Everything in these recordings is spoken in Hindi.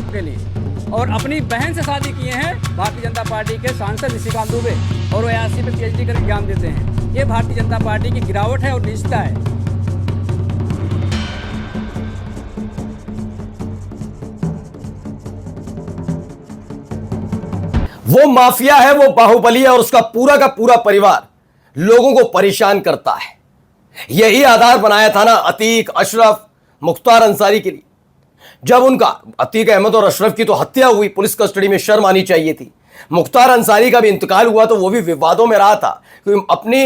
के लिए और अपनी बहन से शादी किए हैं भारतीय जनता पार्टी के सांसद निशिकांत दुबे और वो 80 पे PhD कर एग्जाम देते हैं। ये भारतीय जनता पार्टी की गिरावट है और निष्ठा है। वो माफिया है, वो बाहुबली है और उसका पूरा का पूरा परिवार लोगों को परेशान करता है। यही आधार बनाया था ना अतीक, अशरफ, मुख्तार अंसारी के लिए। जब उनका अतीक अहमद और अशरफ की तो हत्या हुई, पुलिस कस्टडी में शर्म आनी चाहिए थी। मुख्तार अंसारी का भी इंतकाल हुआ तो वो भी विवादों में रहा था, क्योंकि अपने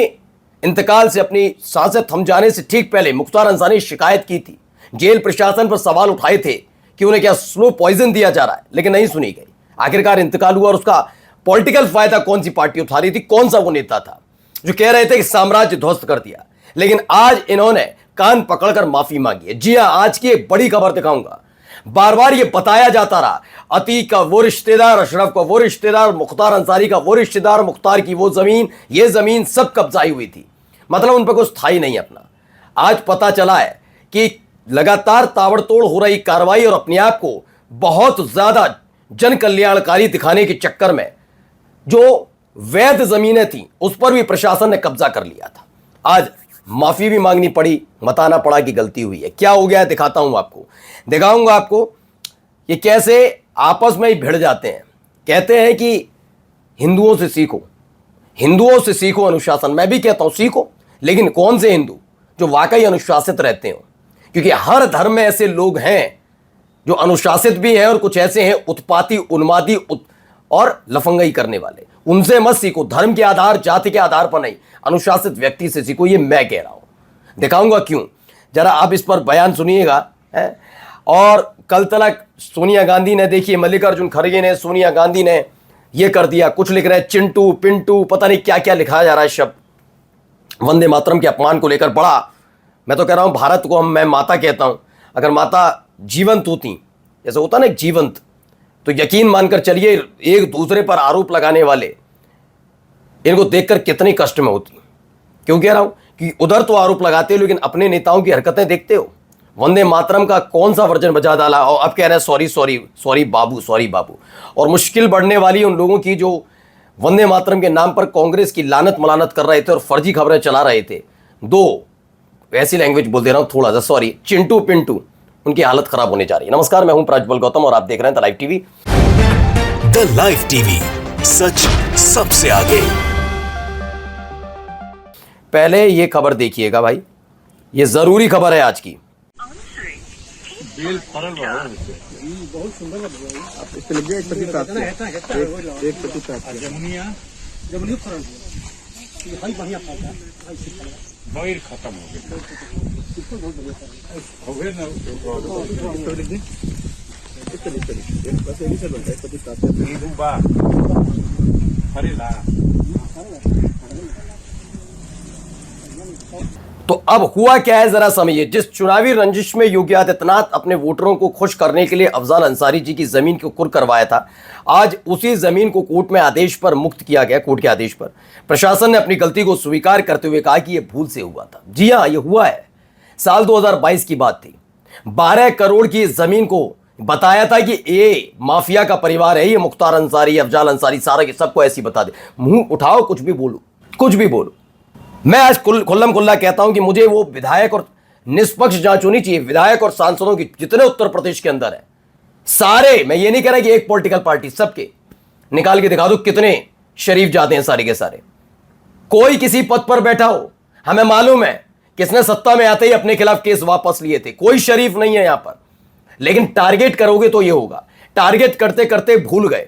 इंतकाल से, अपनी सांसें थम जाने से ठीक पहले मुख्तार अंसारी ने शिकायत की थी। जेल प्रशासन पर सवाल उठाए थे कि उन्हें क्या स्लो पॉइजन दिया जा रहा है, लेकिन नहीं सुनी गई। आखिरकार इंतकाल हुआ और उसका पॉलिटिकल फायदा कौन सी पार्टी उठा रही थी, कौन सा वो नेता था जो कह रहे थे कि साम्राज्य ध्वस्त कर दिया। लेकिन आज इन्होंने कान पकड़कर माफी मांगी है। जी हां, आज की एक बड़ी खबर दिखाऊंगा। बार बार ये बताया जाता रहा अतीक का वो रिश्तेदार, अशरफ का वो रिश्तेदार, मुख्तार अंसारी का वो रिश्तेदार, मुख्तार की वो जमीन, ये जमीन सब कब्जाई हुई थी, मतलब उन पर कुछ था ही नहीं अपना। आज पता चला है कि लगातार ताबड़तोड़ हो रही कार्रवाई और अपने आप को बहुत ज्यादा जन कल्याणकारी दिखाने के चक्कर में जो वैध जमीनें थी उस पर भी प्रशासन ने कब्जा कर लिया था। आज माफी भी मांगनी पड़ी, बताना पड़ा कि गलती हुई है। क्या हो गया है दिखाता हूं आपको, दिखाऊंगा आपको ये कैसे आपस में ही भिड़ जाते हैं। कहते हैं कि हिंदुओं से सीखो, हिंदुओं से सीखो अनुशासन। मैं भी कहता हूं सीखो, लेकिन कौन से हिंदू जो वाकई अनुशासित रहते हो, क्योंकि हर धर्म में ऐसे लोग हैं जो अनुशासित भी हैं और कुछ ऐसे हैं उत्पाती, उन्मादी और लफंगाई करने वाले। उनसे मत सीखो, धर्म के आधार, जाति के आधार पर नहीं, अनुशासित व्यक्ति से सीखो। ये मैं कह रहा हूं, दिखाऊंगा क्यों, जरा आप इस पर बयान सुनिएगा। और कल तक सोनिया गांधी ने, देखिए मल्लिकार्जुन खड़गे ने, सोनिया गांधी ने ये कर दिया, कुछ लिख रहे हैं चिंटू पिंटू, पता नहीं क्या क्या लिखाया जा रहा है शब्द। वंदे मातरम के अपमान को लेकर बड़ा, मैं तो कह रहा हूं भारत को मैं माता कहता हूं। अगर माता जीवंत होती, जैसे होता ना एक जीवंत, तो यकीन मानकर चलिए एक दूसरे पर आरोप लगाने वाले, इनको देखकर कितनी कष्ट में होती। क्यों कह रहा हूं कि उधर तो आरोप लगाते हो लेकिन अपने नेताओं की हरकतें देखते हो। वंदे मातरम का कौन सा वर्जन बजा डाला और अब कह रहे हैं सॉरी सॉरी सॉरी बाबू, सॉरी बाबू। और मुश्किल बढ़ने वाली उन लोगों की जो वंदे मातरम के नाम पर कांग्रेस की लानत मलानत कर रहे थे और फर्जी खबरें चला रहे थे। दो ऐसी लैंग्वेज बोल दे रहा हूं थोड़ा सा, सॉरी, चिंटू पिंटू, उनकी हालत खराब होने जा रही है। नमस्कार, मैं हूं प्रज्वल गौतम और आप देख रहे हैं the live TV. The live TV, सच सबसे आगे। पहले ये खबर देखिएगा भाई, ये जरूरी खबर है आज की। बहुत सुंदर लग रहा है। आप इस पे लग जाए एक पति काट एक पति काट जमुनिया फरल ये भाई बढ़िया खाता है, बाहर खत्म हो गया बहुत बढ़िया हो गया ना। इस पे लिख दे, इस पे लिख दे, एक बस यही से बनता है पति काट है। ये दूंबा हरेला। तो अब हुआ क्या है जरा समझिए। जिस चुनावी रंजिश में योगी आदित्यनाथ अपने वोटरों को खुश करने के लिए अफजाल अंसारी जी की जमीन को कुर्क करवाया था, आज उसी जमीन को कोर्ट में आदेश पर मुक्त किया गया। कोर्ट के आदेश पर प्रशासन ने अपनी गलती को स्वीकार करते हुए कहा कि यह भूल से हुआ था। जी हां, यह हुआ है। साल 2022 की बात थी। 12 करोड़ की जमीन को बताया था कि ये माफिया का परिवार है, ये मुख्तार अंसारी, अफजाल अंसारी, सारा के सबको ऐसी बता दे। मुंह उठाओ, कुछ भी बोलो, कुछ भी बोलो। मैं आज खुल्लम खुल्ला कहता हूं कि मुझे वो विधायक और निष्पक्ष जांच होनी चाहिए। विधायक और सांसदों की जितने उत्तर प्रदेश के अंदर है सारे, मैं ये नहीं कह रहा कि एक पॉलिटिकल पार्टी, सबके निकाल के दिखा दो कितने शरीफ जाते हैं सारे के सारे। कोई किसी पद पर बैठा हो, हमें मालूम है किसने सत्ता में आते ही अपने खिलाफ केस वापस लिए थे, कोई शरीफ नहीं है यहां पर। लेकिन टारगेट करोगे तो ये होगा। टारगेट करते करते भूल गए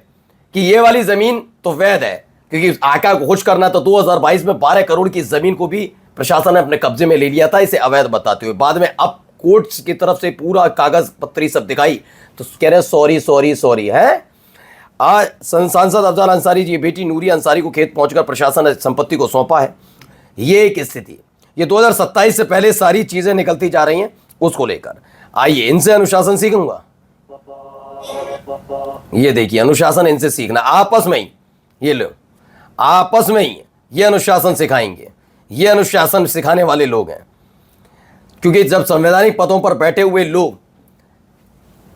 कि ये वाली जमीन तो वैध है, क्योंकि आका को खुश करना तो 2022 में 12 करोड़ की जमीन को भी प्रशासन ने अपने कब्जे में ले लिया था, इसे अवैध बताते हुए। बाद में अब कोर्ट की तरफ से पूरा कागज पत्री सब दिखाई तो कह रहे सॉरी सॉरी सॉरी है। आज सांसद अफजाल अंसारी जी बेटी नूरिया अंसारी को खेत पहुंचकर प्रशासन ने संपत्ति को सौंपा है। ये एक स्थिति है। ये 2027 से पहले सारी चीजें निकलती जा रही हैं उसको लेकर। आइए इनसे अनुशासन सीखूंगा। ये देखिए अनुशासन इनसे सीखना, आपस में ही ये लो, आपस में ही ये अनुशासन सिखाएंगे। ये अनुशासन सिखाने वाले लोग हैं। क्योंकि जब संवैधानिक पदों पर बैठे हुए लोग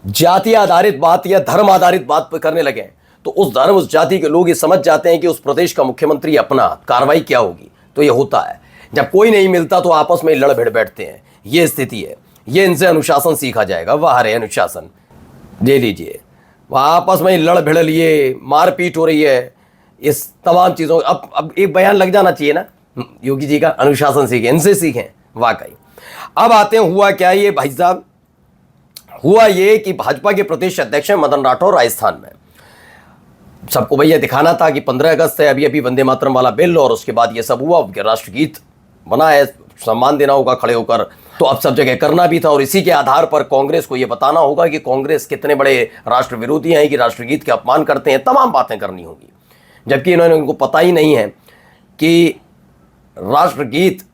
जाति आधारित बात या धर्म आधारित बात पर करने लगे तो उस धर्म उस जाति के लोग ये समझ जाते हैं कि उस प्रदेश का मुख्यमंत्री अपना कार्रवाई क्या होगी। तो ये होता है, जब कोई नहीं मिलता तो आपस में लड़ भिड़ बैठते हैं। ये स्थिति है, ये इनसे अनुशासन सीखा जाएगा। वाह रे अनुशासन, ले लीजिए, वहाँ आपस में लड़ भिड़ लिए, मारपीट हो रही है, इस तमाम चीज़ों। अब एक बयान लग जाना चाहिए ना योगी जी का, अनुशासन सीखें, इनसे सीखें वाकई। अब आते हैं, हुआ क्या ये भाई साहब, हुआ ये कि भाजपा के प्रदेश अध्यक्ष हैं मदन राठौर राजस्थान में। सबको भैया दिखाना था कि 15 अगस्त है, अभी अभी वंदे मातरम वाला बिल, और उसके बाद ये सब हुआ, राष्ट्रगीत बना है, सम्मान देना होगा खड़े होकर, तो अब सब जगह करना भी था। और इसी के आधार पर कांग्रेस को ये बताना होगा कि कांग्रेस कितने बड़े राष्ट्र विरोधी हैं कि राष्ट्रगीत के अपमान करते हैं, तमाम बातें करनी होगी। जबकि उनको पता ही नहीं है कि राष्ट्रगीत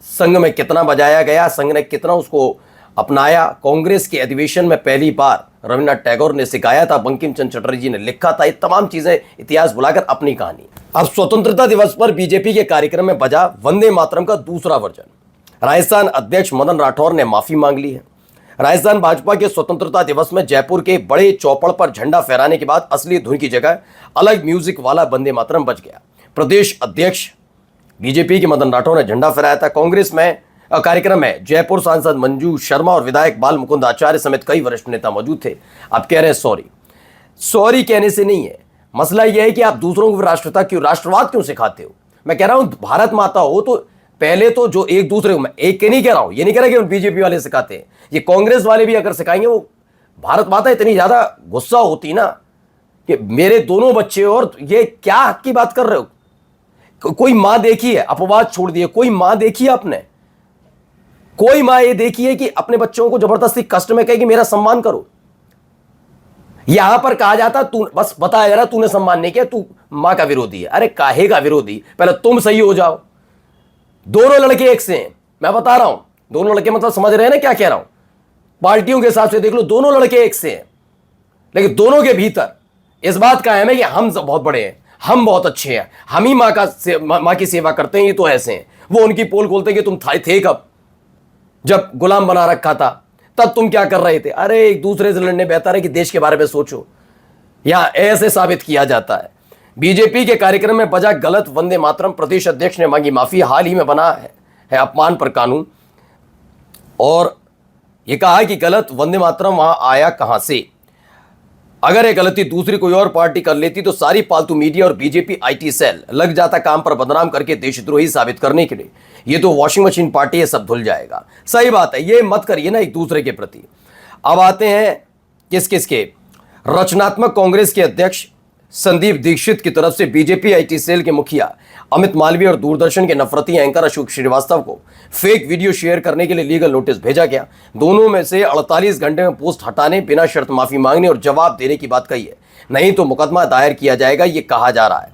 संघ में कितना बजाया गया, संघ ने कितना उसको अपनाया। कांग्रेस के अधिवेशन में पहली बार रविन्द्रनाथ टैगोर ने सिखाया था, बंकिम चंद्र चटर्जी ने लिखा था। ये तमाम चीजें इतिहास बुलाकर अपनी कहानी। अब स्वतंत्रता दिवस पर बीजेपी के कार्यक्रम में बजा वंदे मातरम का दूसरा वर्जन। राजस्थान अध्यक्ष मदन राठौर ने माफी मांग ली है। राजस्थान भाजपा के स्वतंत्रता दिवस में जयपुर के बड़े चौपड़ पर झंडा फहराने के बाद असली धुन की जगह अलग म्यूजिक वाला वंदे मातरम बज गया। प्रदेश अध्यक्ष बीजेपी के मदन राठौर ने झंडा फहराया था। कांग्रेस में कार्यक्रम में जयपुर सांसद मंजू शर्मा और विधायक बाल मुकुंद आचार्य समेत कई वरिष्ठ नेता मौजूद थे। अब कह रहे हैं सॉरी कहने से नहीं है, मसला यह है कि आप दूसरों को राष्ट्रवाद क्यों सिखाते हो। मैं कह रहा हूं भारत माता हो तो पहले तो जो एक दूसरे को, मैं एक के नहीं कह रहा हूं, ये नहीं कह रहा कि बीजेपी वाले सिखाते हैं, ये कांग्रेस वाले भी अगर सिखाएंगे, वो भारत माता इतनी ज्यादा गुस्सा होती ना कि मेरे दोनों बच्चे, और ये क्या हक की बात कर रहे हो। कोई मां देखी है, अपवाद छोड़ दिए, कोई मां देखी है आपने, कोई मां ये देखी है कि अपने बच्चों को जबरदस्ती कष्ट में कहे कि मेरा सम्मान करो। यहां पर कहा जाता तू बस बताया जा रहा तूने सम्मान नहीं किया, तू मां का विरोधी है। अरे काहे का विरोधी, पहले तुम सही हो जाओ। दोनों लड़के एक से हैं, मैं बता रहा हूं, दोनों लड़के मतलब समझ रहे हैं ना क्या कह रहा हूं। पार्टियों के हिसाब से देख लो, दोनों लड़के एक से हैं, लेकिन दोनों के भीतर इस बात का है कि हम बहुत बड़े हैं, हम बहुत अच्छे हैं, हम ही मां की सेवा करते हैं। ये तो ऐसे हैं, वो उनकी पोल खोलते कि तुम थे कब, जब गुलाम बना रखा था तब तुम क्या कर रहे थे। अरे एक दूसरे से लड़ने बेहतर है कि देश के बारे में सोचो। यहां ऐसे साबित किया जाता है। बीजेपी के कार्यक्रम में बजा गलत वंदे मातरम, प्रदेश अध्यक्ष ने मांगी माफी। हाल ही में बना है अपमान पर कानून, और यह कहा कि गलत वंदे मातरम वहां आया कहां से। अगर ये गलती दूसरी कोई और पार्टी कर लेती तो सारी पालतू मीडिया और बीजेपी आईटी सेल लग जाता काम पर बदनाम करके देशद्रोही साबित करने के लिए। ये तो वॉशिंग मशीन पार्टी है, सब धुल जाएगा। सही बात है, ये मत करिए ना एक दूसरे के प्रति। अब आते हैं किस के रचनात्मक कांग्रेस के अध्यक्ष संदीप दीक्षित की तरफ से बीजेपी आईटी सेल के मुखिया अमित मालवीय और दूरदर्शन के नफरती एंकर अशोक श्रीवास्तव को फेक वीडियो शेयर करने के लिए लीगल नोटिस भेजा गया। दोनों में से 48 घंटे में पोस्ट हटाने, बिना शर्त माफी मांगने और जवाब देने की बात कही है, नहीं तो मुकदमा दायर किया जाएगा, ये कहा जा रहा है,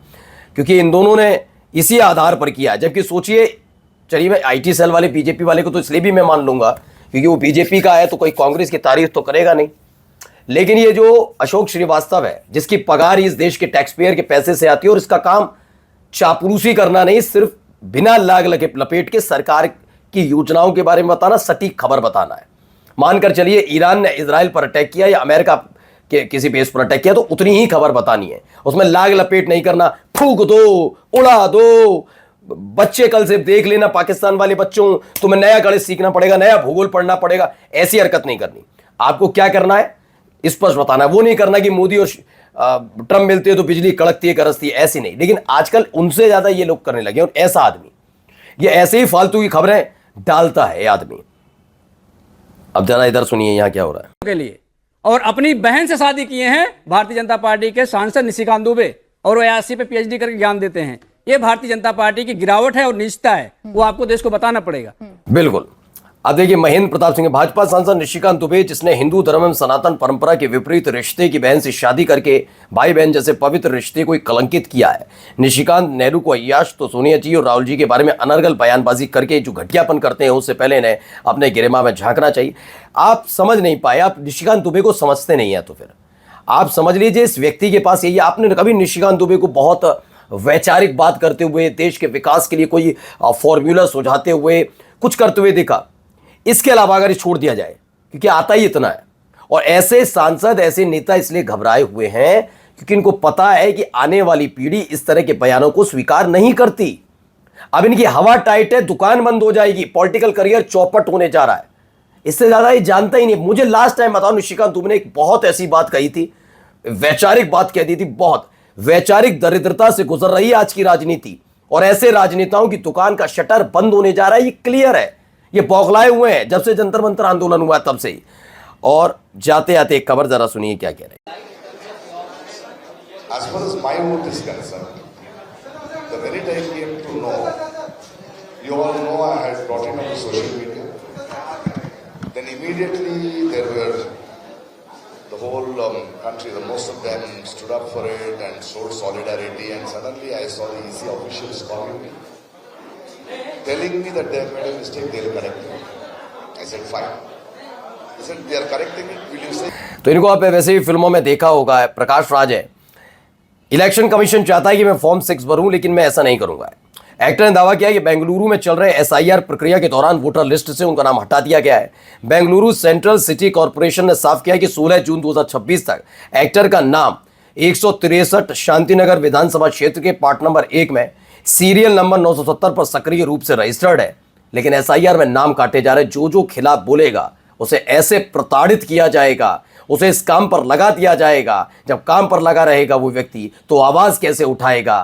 क्योंकि इन दोनों ने इसी आधार पर किया। जबकि सोचिए, चलिए मैं आईटी सेल वाले बीजेपी वाले को तो इसलिए भी मैं मान लूंगा क्योंकि वो बीजेपी का है, तो कोई कांग्रेस की तारीफ तो करेगा नहीं। लेकिन ये जो अशोक श्रीवास्तव है, जिसकी पगार इस देश के टैक्स पेयर के पैसे से आती है, और इसका काम चापलूसी करना नहीं, सिर्फ बिना लाग लपेट के सरकार की योजनाओं के बारे में बताना, सटीक खबर बताना है। मानकर चलिए ईरान ने इजराइल पर अटैक किया या अमेरिका के किसी बेस पर अटैक किया, तो उतनी ही खबर बतानी है, उसमें लाग लपेट नहीं करना, फूंक दो, उड़ा दो। बच्चे कल से देख लेना, पाकिस्तान वाले बच्चों, तुम्हें नया गणित सीखना पड़ेगा, नया भूगोल पढ़ना पड़ेगा, ऐसी हरकत नहीं करनी। आपको क्या करना है स्पष्ट बताना है। वो नहीं करना कि मोदी और ट्रम्प मिलते हैं तो बिजली कड़कती है, गरजती है, ऐसी नहीं। लेकिन आजकल उनसे ज्यादा ये लोग करने लगे, और ऐसा आदमी ये ऐसे ही फालतू की खबरें डालता है ये आदमी। अब जरा इधर सुनिए यहां क्या हो रहा है। के लिए और अपनी बहन से शादी किए हैं भारतीय जनता पार्टी के सांसद निशिकांत दुबे, और वो ARC पे PhD करके ज्ञान देते हैं। ये भारतीय जनता पार्टी की गिरावट है और नीचता है, वो आपको देश को बताना पड़ेगा। बिल्कुल। अब देखिए, महेंद्र प्रताप सिंह, भाजपा सांसद निशिकांत दुबे, जिसने हिंदू धर्म में सनातन परंपरा के विपरीत रिश्ते की बहन से शादी करके भाई बहन जैसे पवित्र रिश्ते को कलंकित किया है। निशिकांत नेहरू को अय्याश तो सोनिया जी और राहुल जी के बारे में अनर्गल बयानबाजी करके जो घटियापन करते हैं, उससे पहले इन्हें अपने गिरेमा में झांकना चाहिए। आप समझ नहीं पाए, आप निशिकांत दुबे को समझते नहीं है, तो फिर आप समझ लीजिए इस व्यक्ति के पास यही। आपने कभी निशिकांत दुबे को बहुत वैचारिक बात करते हुए, देश के विकास के लिए कोई फॉर्मूला सुझाते हुए, कुछ करते हुए देखा? इसके अलावा अगर ये छोड़ दिया जाए, क्योंकि आता ही इतना है, और ऐसे सांसद, ऐसे नेता इसलिए घबराए हुए हैं क्योंकि इनको पता है कि आने वाली पीढ़ी इस तरह के बयानों को स्वीकार नहीं करती। अब इनकी हवा टाइट है, दुकान बंद हो जाएगी, पॉलिटिकल करियर चौपट होने जा रहा है। इससे ज्यादा ये जानता ही नहीं। मुझे लास्ट टाइम बताओ, निशिकांत दुबे ने एक बहुत ऐसी बात कही थी, वैचारिक बात कह दी थी, बहुत वैचारिक दरिद्रता से गुजर रही है आज की राजनीति, और ऐसे राजनेताओं की दुकान का शटर बंद होने जा रहा है, ये क्लियर है। ये बौखलाए हुए हैं जब से जंतर मंतर आंदोलन हुआ तब से ही। और जाते जाते एक खबर जरा सुनिए क्या कह रहे हैं। As far as my vote is concerned, the minute I came to know, you all know I had brought it on social media. Then immediately there were the whole country, the most of them stood up for it and showed solidarity. And suddenly I saw the EC officials calling me, telling me that they have made a mistake, they will correct it. I said fine. He said they are correcting it. Will you say? तो इनको आप वैसे भी फिल्मों में देखा होगा, प्रकाश राज है। इलेक्शन कमीशन चाहता है कि मैं फॉर्म 6 भरूं, लेकिन मैं ऐसा नहीं करूंगा। एक्टर ने दावा किया कि बेंगलुरु में चल रहे SIR प्रक्रिया के दौरान वोटर लिस्ट से उनका नाम हटा दिया गया है। बेंगलुरु सेंट्रल सिटी कॉर्पोरेशन ने साफ किया कि 16 जून 2026 तक एक्टर का नाम 163 शांतिनगर विधानसभा क्षेत्र के पार्ट नंबर 1 में सीरियल नंबर 970 पर सक्रिय रूप से रजिस्टर्ड है। लेकिन SIR में नाम काटे जा रहे, जो खिलाफ बोलेगा उसे ऐसे प्रताड़ित किया जाएगा, उसे इस काम पर लगा दिया जाएगा। जब काम पर लगा रहेगा वो व्यक्ति, तो आवाज कैसे उठाएगा।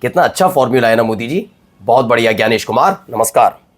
कितना अच्छा फॉर्मूला है ना मोदी जी, बहुत बढ़िया। ज्ञानेश कुमार, नमस्कार।